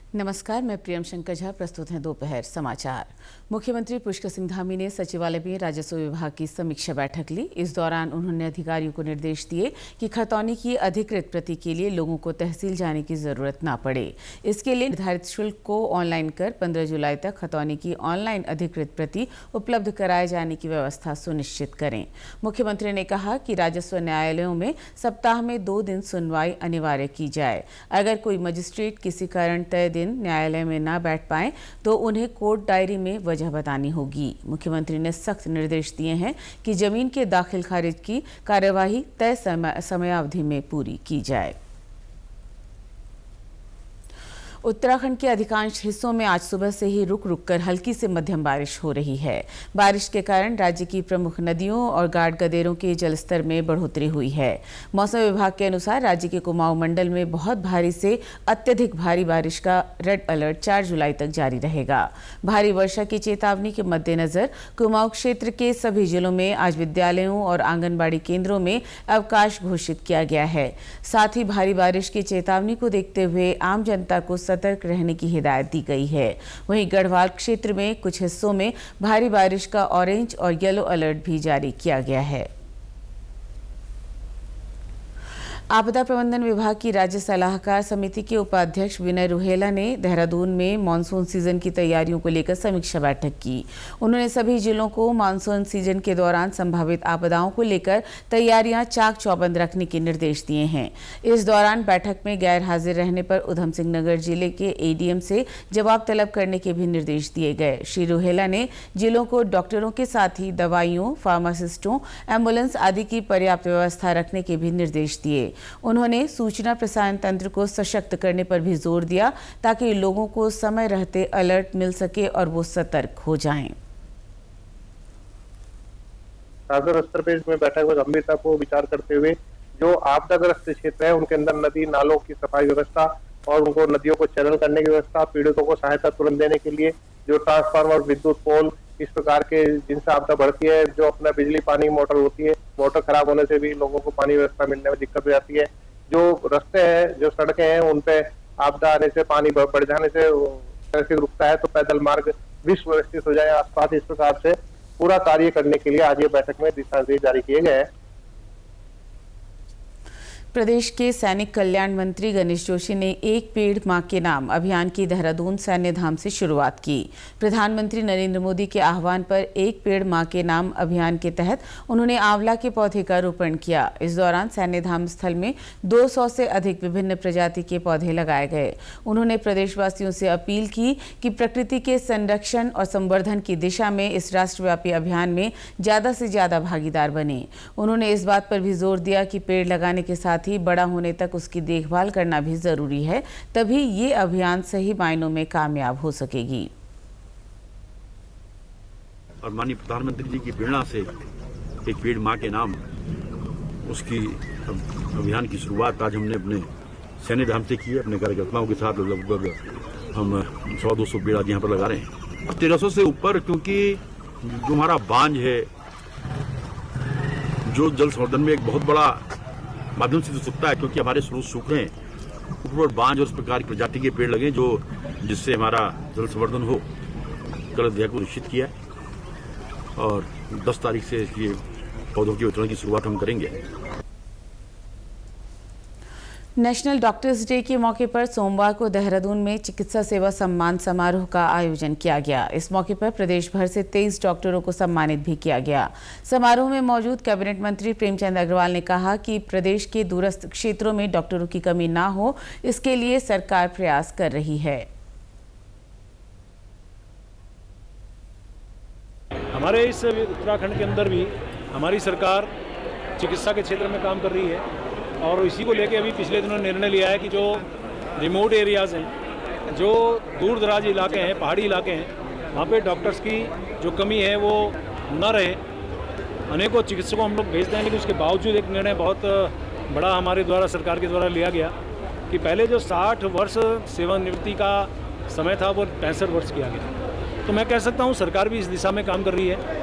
नमस्कार, मैं प्रियम शंकर झा। प्रस्तुत हैं दोपहर समाचार। मुख्यमंत्री पुष्कर सिंह धामी ने सचिवालय में राजस्व विभाग की समीक्षा बैठक ली। इस दौरान उन्होंने अधिकारियों को निर्देश दिए कि खतौनी की अधिकृत प्रति के लिए लोगों को तहसील जाने की जरूरत न पड़े। इसके लिए निर्धारित शुल्क को ऑनलाइन कर 15 जुलाई तक खतौनी की ऑनलाइन अधिकृत प्रति उपलब्ध कराए जाने की व्यवस्था सुनिश्चित करें। मुख्यमंत्री ने कहा कि राजस्व न्यायालयों में सप्ताह में 2 दिन सुनवाई अनिवार्य की जाए। अगर कोई मजिस्ट्रेट किसी कारण तय दिन न्यायालय में न बैठ पाए तो उन्हें कोर्ट डायरी में वजह बतानी होगी। मुख्यमंत्री ने सख्त निर्देश दिए हैं कि जमीन के दाखिल खारिज की कार्यवाही तय समयावधि में पूरी की जाए। उत्तराखंड के अधिकांश हिस्सों में आज सुबह से ही रुक रुक कर हल्की से मध्यम बारिश हो रही है। बारिश के कारण राज्य की प्रमुख नदियों और गाड गदेरों के जलस्तर में बढ़ोतरी हुई है। मौसम विभाग के अनुसार राज्य के कुमाऊं मंडल में बहुत भारी से अत्यधिक भारी बारिश का रेड अलर्ट 4 जुलाई तक जारी रहेगा। भारी वर्षा की चेतावनी के मद्देनजर कुमाऊं क्षेत्र के सभी जिलों में आज विद्यालयों और आंगनबाड़ी केंद्रों में अवकाश घोषित किया गया है। साथ ही भारी बारिश की चेतावनी को देखते हुए आम जनता को सतर्क रहने की हिदायत दी गई है। वहीं गढ़वाल क्षेत्र में कुछ हिस्सों में भारी बारिश का ऑरेंज और येलो अलर्ट भी जारी किया गया है। आपदा प्रबंधन विभाग की राज्य सलाहकार समिति के उपाध्यक्ष विनय रुहेला ने देहरादून में मानसून सीजन की तैयारियों को लेकर समीक्षा बैठक की। उन्होंने सभी जिलों को मानसून सीजन के दौरान संभावित आपदाओं को लेकर तैयारियां चाक चौबंद रखने के निर्देश दिए हैं। इस दौरान बैठक में गैर हाजिर रहने पर उधम सिंह नगर जिले के एडीएम से जवाब तलब करने के भी निर्देश दिए गए। श्री रुहेला ने जिलों को डॉक्टरों के साथ ही दवाइयों, फार्मासिस्टों, एम्बुलेंस आदि की पर्याप्त व्यवस्था रखने के भी निर्देश दिए। उन्होंने सूचना प्रसारण तंत्र को सशक्त करने पर भी जोर दिया ताकि लोगों को समय रहते अलर्ट मिल सके और वो सतर्क हो जाएं। सागर स्तर पर इसमें बैठक में गंभीरता को विचार करते हुए जो आपदाग्रस्त क्षेत्र है उनके अंदर नदी नालों की सफाई व्यवस्था और उनको नदियों को चैनल करने की व्यवस्था, पीड़ितों को सहायता तुरंत देने के लिए जो ट्रांसफार्मर, विद्युत पोल, इस प्रकार के जिनसे आपदा बढ़ती है, जो अपना बिजली पानी मोटर होती है, मोटर खराब होने से भी लोगों को पानी व्यवस्था मिलने में दिक्कत हो जाती है। जो रास्ते हैं, जो सड़कें हैं, उन पे आपदा आने से, पानी बढ़ जाने से ट्रैफिक रुकता है तो पैदल मार्ग भी सुव्यवस्थित हो जाए आसपास। इस प्रकार से पूरा कार्य करने के लिए आज ये बैठक में दिशा निर्देश जारी किए गए हैं। प्रदेश के सैनिक कल्याण मंत्री गणेश जोशी ने एक पेड़ मां के नाम अभियान की देहरादून सैन्य धाम से शुरुआत की। प्रधानमंत्री नरेंद्र मोदी के आह्वान पर एक पेड़ मां के नाम अभियान के तहत उन्होंने आंवला के पौधे का रोपण किया। इस दौरान सैन्य धाम स्थल में 200 से अधिक विभिन्न प्रजाति के पौधे लगाए गए। उन्होंने प्रदेशवासियों से अपील की कि प्रकृति के संरक्षण और संवर्धन की दिशा में इस राष्ट्रव्यापी अभियान में ज्यादा से ज्यादा भागीदार बने। उन्होंने इस बात पर भी जोर दिया कि पेड़ लगाने के साथ ही बड़ा होने तक उसकी देखभाल करना भी जरूरी है, तभी ये अभियान सही मायनों में कामयाब हो सकेगी। और माननीय प्रधानमंत्री जी की प्रेरणा से एक पेड़ मां के नाम उसकी अभियान की शुरुआत आज हमने अपने सैन्य धाम से की है। अपने कार्यकर्ताओं के साथ लगभग हम 100-200 पेड़ आज यहाँ पर लगा रहे हैं। 1300 से ऊपर, क्योंकि जो हमारा बांझ है, जो जल संवर्धन में एक बहुत बड़ा माध्यम से सकता है, क्योंकि हमारे स्रोत सूख रहे हैं, ऊपर बांझ और इस प्रकार की प्रजाति के पेड़ लगे जो जिससे हमारा जल संवर्धन हो। कल अध्याय को निश्चित किया है और 10 तारीख से ये पौधों के वितरण की शुरुआत हम करेंगे। नेशनल डॉक्टर्स डे के मौके पर सोमवार को देहरादून में चिकित्सा सेवा सम्मान समारोह का आयोजन किया गया। इस मौके पर प्रदेश भर से 23 डॉक्टरों को सम्मानित भी किया गया। समारोह में मौजूद कैबिनेट मंत्री प्रेमचंद अग्रवाल ने कहा कि प्रदेश के दूरस्थ क्षेत्रों में डॉक्टरों की कमी ना हो, इसके लिए सरकार प्रयास कर रही है। हमारे इस उत्तराखंड के अंदर भी हमारी सरकार चिकित्सा के क्षेत्र में काम कर रही है और इसी को लेके अभी पिछले दिनों निर्णय लिया है कि जो रिमोट एरियाज़ हैं, जो दूर दराज इलाके हैं, पहाड़ी इलाके हैं, वहाँ पे डॉक्टर्स की जो कमी है वो न रहे। अनेकों चिकित्सकों हम लोग भेजते हैं, लेकिन उसके बावजूद एक निर्णय बहुत बड़ा हमारे द्वारा, सरकार के द्वारा लिया गया कि पहले जो 60 वर्ष सेवानिवृत्ति का समय था वो 65 वर्ष किया गया। तो मैं कह सकता हूँ सरकार भी इस दिशा में काम कर रही है।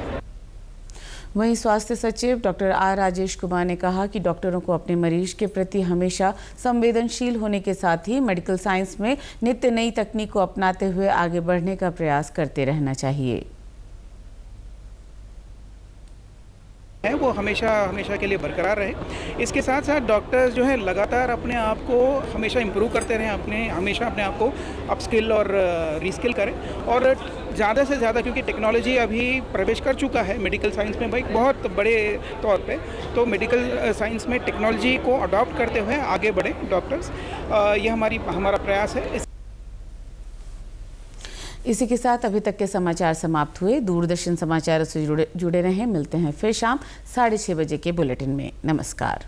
वहीं स्वास्थ्य सचिव डॉक्टर आर राजेश कुमार ने कहा कि डॉक्टरों को अपने मरीज के प्रति हमेशा संवेदनशील होने के साथ ही मेडिकल साइंस में नित्य नई तकनीक को अपनाते हुए आगे बढ़ने का प्रयास करते रहना चाहिए। है वो हमेशा के लिए बरकरार रहे। इसके साथ साथ डॉक्टर्स जो है लगातार अपने आप को हमेशा इम्प्रूव करते रहें, हमेशा अपने आप को अपस्किल और रीस्किल करें और ज़्यादा से ज़्यादा, क्योंकि टेक्नोलॉजी अभी प्रवेश कर चुका है मेडिकल साइंस में भाई बहुत बड़े तौर पे, तो मेडिकल साइंस में टेक्नोलॉजी को अडॉप्ट करते हुए आगे बढ़े डॉक्टर्स, ये हमारा प्रयास है। इसी के साथ अभी तक के समाचार समाप्त हुए। दूरदर्शन समाचारों से जुड़े रहें। मिलते हैं फिर शाम 6:30 बजे के बुलेटिन में। नमस्कार।